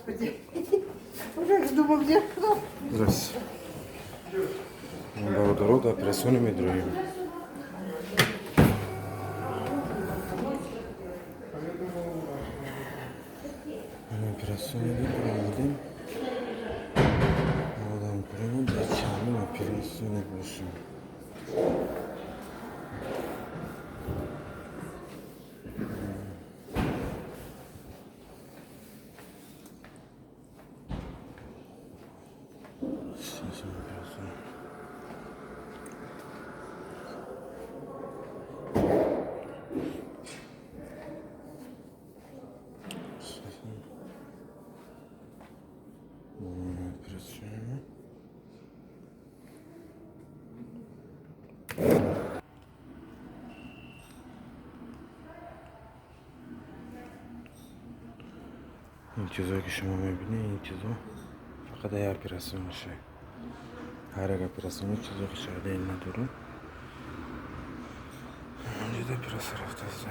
Господи. Уже думал, где что? Здравствуйте. Народу операционными другими. Операционными другими. Adam kurumu da çağrı operasyonu başım. Operasyonu. انتظار که شما میبینید انتظار فقط یه اپراسیون میشه. هر یک اپراسیون چیزی شده این نداره. اونجا اپراسیون رفته است.